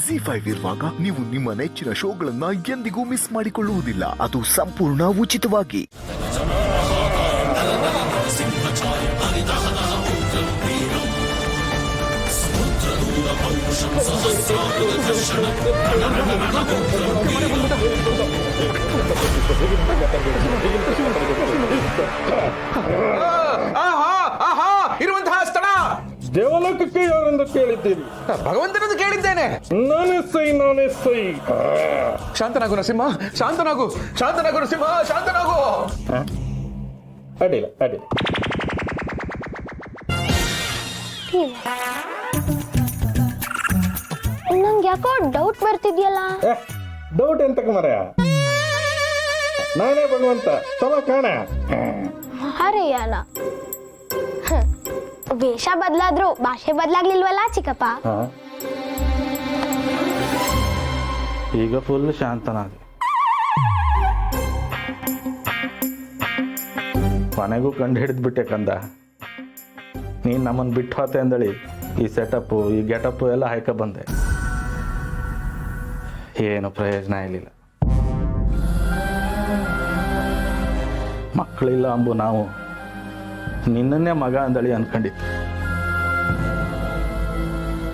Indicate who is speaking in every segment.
Speaker 1: ZEE5 ಇರುವಾಗ ನೀವು ನಿಮ್ಮ ನೆಚ್ಚಿನ ಶೋಗಳನ್ನ ಎಂದಿಗೂ ಮಿಸ್ ಮಾಡಿಕೊಳ್ಳುವುದಿಲ್ಲ. ಅದು ಸಂಪೂರ್ಣ ಉಚಿತವಾಗಿ.
Speaker 2: ಇರುವಂತಹ ಸ್ಥಳ
Speaker 3: ದೇವಲೋಕಕ್ಕೆ ಯಾರೆಂದು ಕೇಳಿದ್ದೀರಿ?
Speaker 2: ಭಗವಂತನನ್ನು ಕೇಳಿದ್ದೇನೆ.
Speaker 3: ನಾನೇ ಸೈ.
Speaker 2: ಶಾಂತನಾಗು ನರಸಿಂಹ, ಶಾಂತನಾಗು, ಶಾಂತನಾಗು ನರಸಿಂಹ, ಶಾಂತನಾಗು.
Speaker 3: ಅಡ್ಡಿಲ್ಲ.
Speaker 4: ನಂಗೆ ಯಾಕೋ ಡೌಟ್ ಬರ್ತಿದ್ಯಲ್ಲ.
Speaker 3: ಡೌಟ್ ಎಂತಕ್ಕೆ ಮರೆಯ? ನಾನೇ ಭಗವಂತ ಸಮ ಕಾಣ.
Speaker 4: ಮಹಾರೇಯನ ವೇಷ ಬದಲಾದ್ರು ಭಾಷೆ ಬದಲಾಗ್ಲಿಲ್ವಲ್ಲ ಚಿಕ್ಕಪ್ಪ?
Speaker 5: ಈಗ ಫುಲ್ ಶಾಂತನಾಗಿ ಕೊನೆಗೂ ಕಂಡು ಹಿಡಿದ್ಬಿಟ್ಟೆ ಕಂದ. ನೀನು ನಮ್ಮನ್ನು ಬಿಟ್ಟು ಹೋತೆ ಅಂದಳಿ ಈ ಸೆಟಪ್ಪು ಈ ಗೆಟಪ್ಪು ಎಲ್ಲ ಹಾಯ್ಕ ಬಂದೆ. ಏನು ಪ್ರಯೋಜನ ಇರಲಿಲ್ಲ. ಮಕ್ಕಳಿಲ್ಲ ಅಂಬು ನಾವು ನಿನ್ನನ್ನೇ ಮಗ ಅಂದಳಿ ಅನ್ಕೊಂಡಿತ್ತು.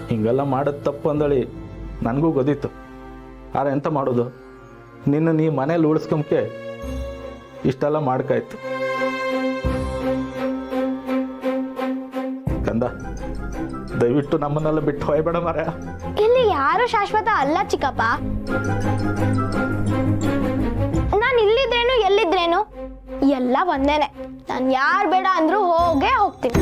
Speaker 5: ಹಿಂಗೆಲ್ಲ ಮಾಡೋದು ತಪ್ಪು ಅಂದಳಿ ನನಗೂ ಗೊತ್ತಿತ್ತು. ಆದ್ರೆ ಎಂತ ಮಾಡೋದು, ನಿನ್ನ ನೀ ಮನೇಲಿ ಉಳಿಸ್ಕೊಂಬಕ್ಕೆ ಇಷ್ಟೆಲ್ಲ ಮಾಡ್ಕಾಯ್ತು. ಕಂದ, ದಯವಿಟ್ಟು ನಮ್ಮನ್ನೆಲ್ಲ ಬಿಟ್ಟು ಹೋಯ್ಬೇಡ ಮಾರ್ಯ.
Speaker 4: ಇಲ್ಲಿ ಯಾರು ಶಾಶ್ವತ ಅಲ್ಲ ಚಿಕ್ಕಪ್ಪ. ನಾನು ಇಲ್ಲಿದ್ರೇನು ಎಲ್ಲಿದ್ರೇನು ಎಲ್ಲ ಒಂದೇನೆ. ನಾನು ಯಾರು ಬೇಡ ಅಂದ್ರೂ ಹೋಗೇ ಹೋಗ್ತೀನಿ.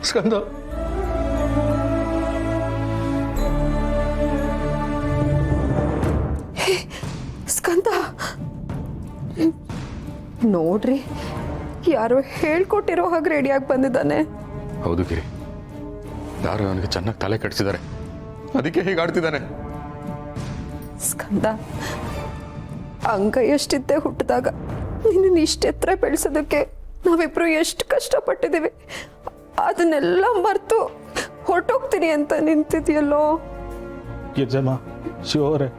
Speaker 2: ಸ್ಕಂದ,
Speaker 6: ಸ್ಕಂದ ನೋಡ್ರಿ, ಯಾರೋ ಹೇಳ್ಕೊಟ್ಟಿರೋ ಹಾಗೆ ರೆಡಿಯಾಗಿ ಬಂದಿದ್ದಾನೆ.
Speaker 2: ಹೌದು ಗಿರಿ, ಯಾರು ಅವನಿಗೆ ಚೆನ್ನಾಗಿ ತಲೆ ಕಟ್ಟಿಸಿದ್ದಾರೆ, ಅದಕ್ಕೆ ಹೀಗೆ ಆಡ್ತಿದ್ದಾನೆ.
Speaker 6: ಸ್ಕಂದ, ಅಂಗ ಎಷ್ಟಿದ್ದೆ ಹುಟ್ಟಿದಾಗ ನಿನ್ನ ಇಷ್ಟೆತ್ರ ಬೆಳೆಸೋದಕ್ಕೆ ನಾವಿಬ್ರು ಎಷ್ಟು ಕಷ್ಟಪಟ್ಟಿದ್ದೀವಿ. ಅದನ್ನೆಲ್ಲ ಮರೆತು ಹೊರಟೋಗ್ತೀನಿ ಅಂತ ನಿಂತಿದ್ಯಲ್ಲೋ.
Speaker 5: ಗಿರ್ಜಮ್ಮ, ಶಿವರೇ,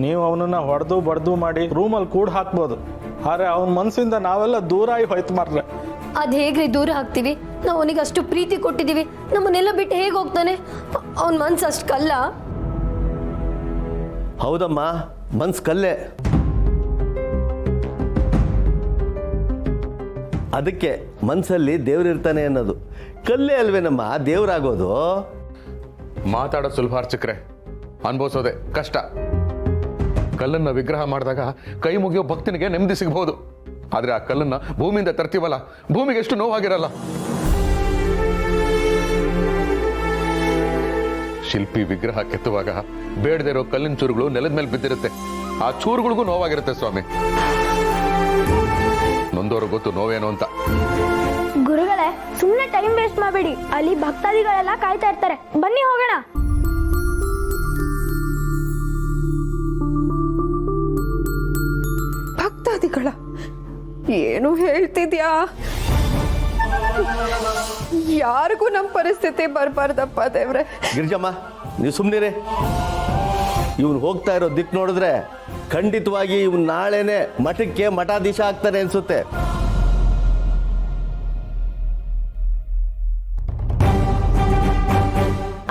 Speaker 5: ನೀವು ಅವನನ್ನ ಹೊಡೆದು ಬಡ್ದು ಮಾಡಿ ರೂಮಲ್ಲಿ ಕೂಡ ಹಾಕ್ಬೋದು. ಆದ್ರೆ ಅವನ ಮನಸ್ಸಿಂದ ನಾವೆಲ್ಲ ದೂರ ಆಗಿ ಹೋಯ್ತು ಮಾರ್ರೆ.
Speaker 7: ಅದ್ ಹೇಗ್ರಿ ದೂರ ಹಾಕ್ತಿವಿ? ನಾವು ಅವನಿಗೆ ಅಷ್ಟು ಪ್ರೀತಿ ಕೊಟ್ಟಿದೀವಿ. ನಮ್ಮನ್ನೆಲ್ಲ ಬಿಟ್ಟು ಹೇಗೆ ಹೋಗ್ತಾನೆ? ಅವನ ಮನ್ಸು ಅಷ್ಟು ಕಲ್ಲ.
Speaker 8: ಹೌದಮ್ಮ, ಮನ್ಸು ಕಲ್ಲೇ. ಅದಕ್ಕೆ ಮನ್ಸಲ್ಲಿ ದೇವ್ರಿರ್ತಾನೆ ಅನ್ನೋದು. ಕಲ್ಲೇ ಅಲ್ವೇನಮ್ಮ ದೇವ್ರಾಗೋದು?
Speaker 2: ಮಾತಾಡೋದು ಸುಲಭ ಅರ್ಚಕ್ರೆ, ಅನುಭವಿಸೋದೆ ಕಷ್ಟ. ಕಲ್ಲನ್ನ ವಿಗ್ರಹ ಮಾಡಿದಾಗ ಕೈ ಮುಗಿಯೋ ಭಕ್ತನಿಗೆ ನೆಮ್ಮದಿ ಸಿಗಬಹುದು. ಆದ್ರೆ ಆ ಕಲ್ಲನ್ನ ಭೂಮಿಯಿಂದ ತರ್ತೀವಲ್ಲ, ಭೂಮಿಗೆ ಎಷ್ಟು ನೋವಾಗಿರಲ್ಲ. ಶಿಲ್ಪಿ ವಿಗ್ರಹ ಕೆತ್ತುವಾಗ ಬೇಡದೇ ಇರೋ ಕಲ್ಲಿನ ಚೂರುಗಳು ನೆಲದ ಮೇಲೆ ಬಿದ್ದಿರುತ್ತೆ. ಆ ಚೂರುಗಳಿಗೂ ನೋವಾಗಿರುತ್ತೆ ಸ್ವಾಮಿ. ನೊಂದೋರು ಗೊತ್ತು ನೋವೇನು ಅಂತ.
Speaker 4: ಗುರುಗಳೇ, ಸುಮ್ಮನೆ ಟೈಮ್ ವೇಸ್ಟ್ ಮಾಡಬೇಡಿ. ಅಲ್ಲಿ ಭಕ್ತಾದಿಗಳೆಲ್ಲ ಕಾಯ್ತಾ ಇರ್ತಾರೆ. ಬನ್ನಿ ಹೋಗೋಣ.
Speaker 6: ಭಕ್ತಾದಿಗಳ ಏನು ಹೇಳ್ತಿದ್ಯಾ? ಯಾರಿಗೂ ನಮ್ಮ ಪರಿಸ್ಥಿತಿ ಬರಬಾರ್ದಪ್ಪ ದೇವ್ರೆ.
Speaker 8: ಗಿರಿಜಮ್ಮ, ನೀವು ಸುಮ್ಮನಿರಿ. ಇವನು ಹೋಗ್ತಾ ಇರೋ ದಿಕ್ಕು ನೋಡಿದ್ರೆ ಖಂಡಿತವಾಗಿ ಇವನು ನಾಳೆನೆ ಮಠಕ್ಕೆ ಮಠಾಧೀಶ ಆಗ್ತಾನೆ ಅನ್ಸುತ್ತೆ.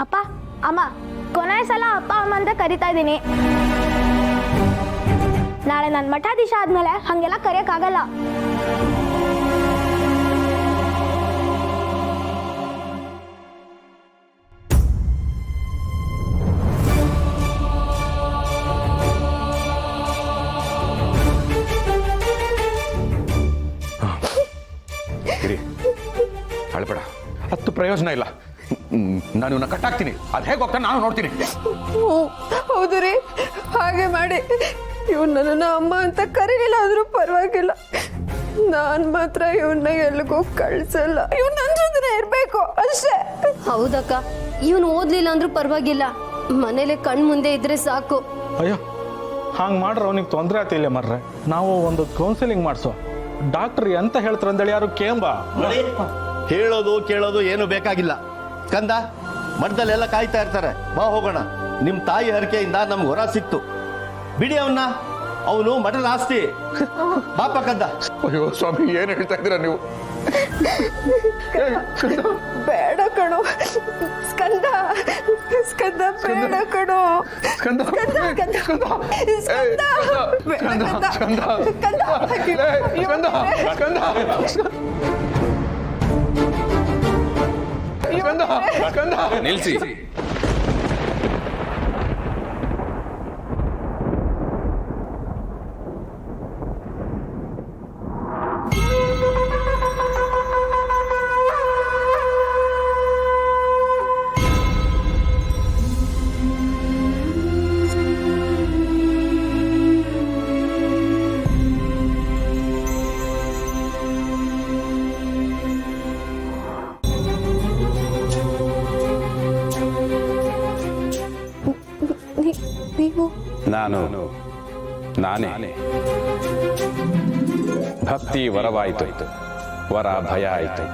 Speaker 4: ಅಪ್ಪ ಅಮ್ಮ, ಕೊನೆ ಸಲ ಅಪ್ಪ ಅಮ್ಮ ಅಂತ ಕರಿತಾ ಇದ್ದೀನಿ. ನಾಳೆ ನನ್ನ ಮಠಾಧೀಶ ಆದ್ಮೇಲೆ ಹಂಗೆಲ್ಲ ಕರೆಯಕ್ಕಾಗಲ್ಲ.
Speaker 2: ಅಳ್ಬೇಡ, ಹತ್ತು ಪ್ರಯೋಜನ ಇಲ್ಲ. ನಾನು ಇವನ್ನ ಕಟ್ಟಾಕ್ತೀನಿ. ಅದು ಹೇಗೆ ಹೋಗ್ತಾನೆ ನಾನು ನೋಡ್ತೀನಿ.
Speaker 6: ಹೌದು ರೀ, ಹಾಗೆ ಮಾಡಿ. ಇವ್ ನನ್ನ ಅಮ್ಮ ಅಂತ ಕರೀಲಿಲ್ಲ ಆದ್ರೂ ಪರವಾಗಿಲ್ಲ. ನಾನ್ ಮಾತ್ರ ಇವನ್ನ ಎಲ್ಲಿಗೂ ಕಳ್ಸಲ್ಲ. ಇವ್ನ ನನ್ ಜೊತೆ ಇರ್ಬೇಕು ಅಷ್ಟೇ.
Speaker 7: ಹೌದಕ್ಕ, ಇವನು ಓದ್ಲಿಲ್ಲ ಅಂದ್ರೂ ಪರವಾಗಿಲ್ಲ, ಮನೇಲೆ ಕಣ್ ಮುಂದೆ ಇದ್ರೆ ಸಾಕು.
Speaker 5: ಅಯ್ಯೋ, ಹಂಗೆ ಮಾಡ್ರೆ ಅವನಿಗೆ ತೊಂದರೆ ಆತಿಲ್ಲ ಮರ್ರೆ. ನಾವು ಒಂದು ಕೌನ್ಸಿಲಿಂಗ್ ಮಾಡಿಸೋ. ಡಾಕ್ಟ್ರ್ ಎಂತ ಹೇಳ್ತಾರೆ ಅಂದೇಳಿ ಯಾರು ಕೇಂಬ.
Speaker 8: ನೋಡಿ, ಹೇಳೋದು ಕೇಳೋದು ಏನು ಬೇಕಾಗಿಲ್ಲ. ಕಂದ, ಮಠದಲ್ಲೆಲ್ಲ ಕಾಯ್ತಾ ಇರ್ತಾರೆ, ಬಾ ಹೋಗೋಣ. ನಿಮ್ಮ ತಾಯಿ ಹರಕೆಯಿಂದ ನಮ್ಗೆ ಹೊರ ಸಿಕ್ತು, ಬಿಡಿ ಅವನ್ನ. ಅವನು ಮಠದ ಆಸ್ತಿ. ಬಾಪ ಕಂದ.
Speaker 2: ಅಯ್ಯೋ ಸ್ವಾಮಿ, ಏನ್ ಹೇಳ್ತಾ ಇದ್ದೀರಾ ನೀವು?
Speaker 6: ಬೇಡ ಕಣೋ ಸ್ಕಂದ, ಸ್ಕಂದ ಬೇಡ ಕಣೋ.
Speaker 2: ಸ್ಕಂದ,
Speaker 6: ಸ್ಕಂದ, ಸ್ಕಂದ,
Speaker 2: ಸ್ಕಂದ,
Speaker 6: ಸ್ಕಂದ, ಬೇಡ
Speaker 2: ಸ್ಕಂದ,
Speaker 6: ಸ್ಕಂದ,
Speaker 2: ಸ್ಕಂದ,
Speaker 6: ಸ್ಕಂದ,
Speaker 2: ಸ್ಕಂದ,
Speaker 9: ನಿಲ್ಸಿ.
Speaker 6: ನೀವು
Speaker 9: ನಾನೇ. ಭಕ್ತಿ ವರವಾಯಿತು, ವರ ಭಯ ಆಯಿತು,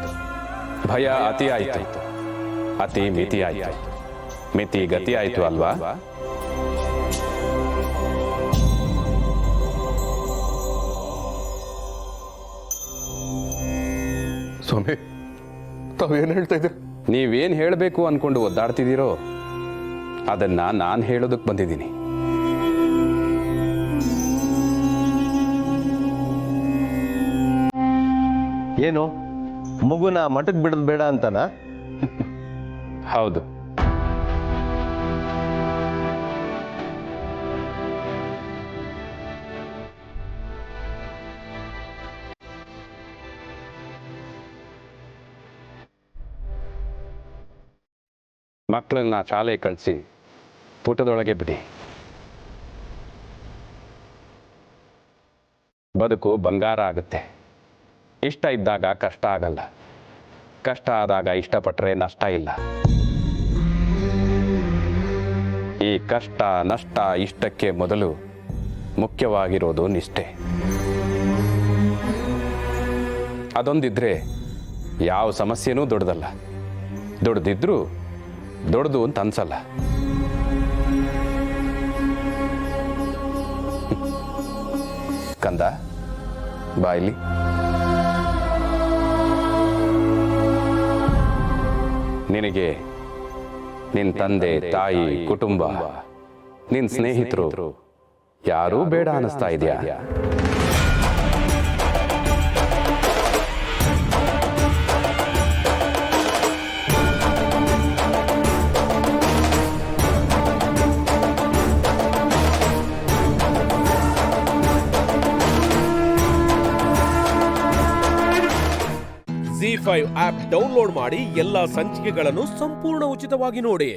Speaker 9: ಭಯ ಅತಿ ಆಯಿತು, ಅತಿ ಮಿತಿ ಆಯಿತು, ಮಿತಿ ಗತಿ ಆಯಿತು ಅಲ್ವಾ?
Speaker 2: ಸ್ವಾಮಿ, ತಾವೇನು ಹೇಳ್ತಾ ಇದ್ದೀರಾ?
Speaker 9: ನೀವೇನು ಹೇಳಬೇಕು ಅನ್ಕೊಂಡು ಒದ್ದಾಡ್ತಿದ್ದೀರೋ ಅದನ್ನ ನಾನು ಹೇಳೋದಕ್ಕೆ ಬಂದಿದ್ದೀನಿ.
Speaker 8: ಏನು, ಮಗುನ ಮಠಕ್ಕೆ ಬಿಡೋದು ಬೇಡ ಅಂತನಾ?
Speaker 9: ಹೌದು. ಮಕ್ಕಳನ್ನ ಶಾಲೆ ಕಳಿಸಿ ಪುಟದೊಳಗೆ ಬಿಡಿ. ಬದುಕು ಬಂಗಾರ ಆಗುತ್ತೆ. ಇಷ್ಟ ಇದ್ದಾಗ ಕಷ್ಟ ಆಗಲ್ಲ, ಕಷ್ಟ ಆದಾಗ ಇಷ್ಟಪಟ್ಟರೆ ನಷ್ಟ ಇಲ್ಲ. ಈ ಕಷ್ಟ ನಷ್ಟ ಇಷ್ಟಕ್ಕೆ ಮೊದಲು ಮುಖ್ಯವಾಗಿರೋದು ನಿಷ್ಠೆ. ಅದೊಂದಿದ್ರೆ ಯಾವ ಸಮಸ್ಯೆನೂ ದೊಡ್ಡದಲ್ಲ, ದೊಡ್ಡದಿದ್ರೂ ದೊಡ್ಡದು ಅಂತ ಅನ್ಸಲ್ಲ. ಕಂದ, ಬಾಯ್ಲಿ. ನಿನಗೆ ನಿನ್ನ ತಂದೆ ತಾಯಿ ಕುಟುಂಬ ನಿನ್ನ ಸ್ನೇಹಿತರು ಯಾರೂ ಬೇಡ ಅನ್ನಿಸ್ತಾ ಇದೆಯಾ?
Speaker 10: ZEE5 ಆಪ್ ಡೌನ್ಲೋಡ್ ಮಾಡಿ ಎಲ್ಲಾ ಸಂಚಿಕೆಗಳನ್ನು ಸಂಪೂರ್ಣ ಉಚಿತವಾಗಿ ನೋಡಿ.